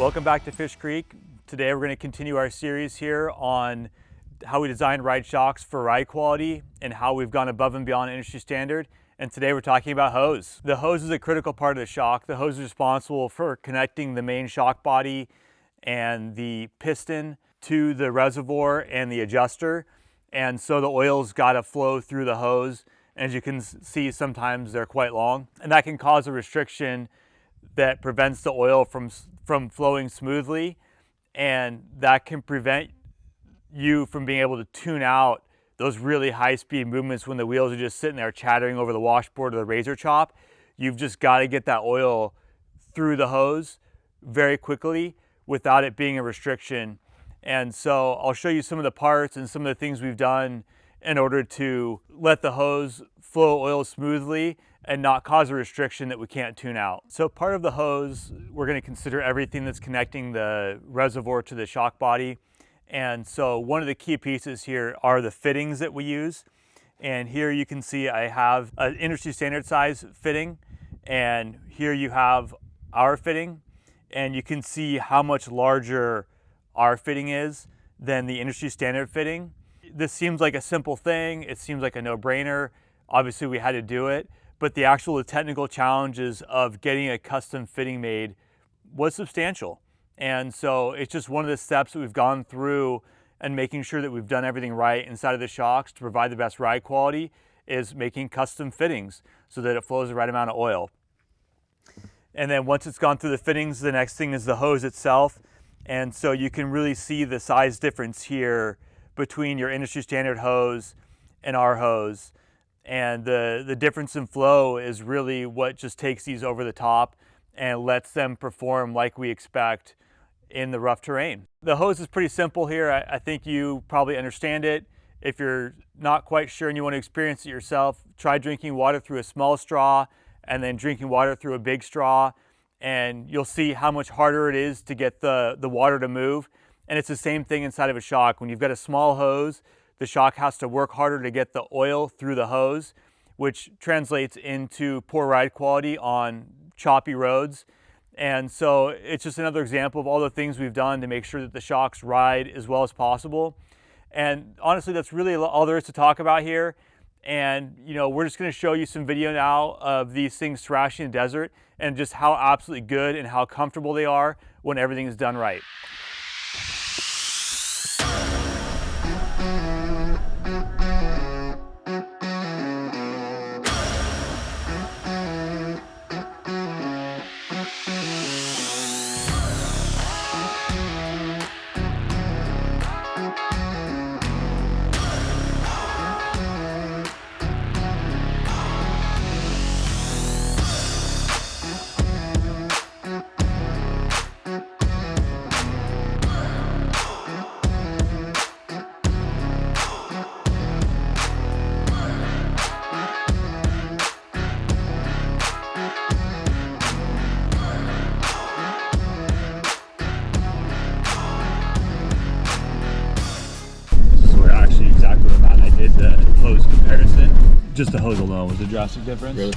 Welcome back to Fish Creek. Today we're going to continue our series here on how we design ride shocks for ride quality and how we've gone above and beyond industry standard. And today we're talking about hose. The hose is a critical part of the shock. The hose is responsible for connecting the main shock body and the piston to the reservoir and the adjuster. And so the oil's got to flow through the hose. As you can see, sometimes they're quite long, and that can cause a restriction that prevents the oil from flowing smoothly, and that can prevent you from being able to tune out those really high-speed movements when the wheels are just sitting there chattering over the washboard or the razor chop. You've just got to get that oil through the hose very quickly without it being a restriction. And so I'll show you some of the parts and some of the things we've done in order to let the hose flow oil smoothly and not cause a restriction that we can't tune out. So part of the hose, we're going to consider everything that's connecting the reservoir to the shock body. And so one of the key pieces here are the fittings that we use. And here you can see I have an industry standard size fitting, and here you have our fitting, and you can see how much larger our fitting is than the industry standard fitting. This seems like a simple thing. It seems like a no-brainer. Obviously we had to do it, but the actual technical challenges of getting a custom fitting made was substantial. And so it's just one of the steps that we've gone through, and making sure that we've done everything right inside of the shocks to provide the best ride quality is making custom fittings so that it flows the right amount of oil. And then once it's gone through the fittings, the next thing is the hose itself. And so you can really see the size difference here between your industry standard hose and our hose. And the difference in flow is really what just takes these over the top and lets them perform like we expect in the rough terrain. The hose is pretty simple here. I think you probably understand it. If you're not quite sure and you want to experience it yourself, try drinking water through a small straw and then drinking water through a big straw, and you'll see how much harder it is to get the water to move. And it's the same thing inside of a shock. When you've got a small hose, the shock has to work harder to get the oil through the hose, which translates into poor ride quality on choppy roads. And so it's just another example of all the things we've done to make sure that the shocks ride as well as possible. And honestly, that's really all there is to talk about here. And we're just going to show you some video now of these things thrashing in the desert and just how absolutely good and how comfortable they are when everything is done right. Exactly what I did the hose comparison. Just the hose alone was a drastic difference. Really?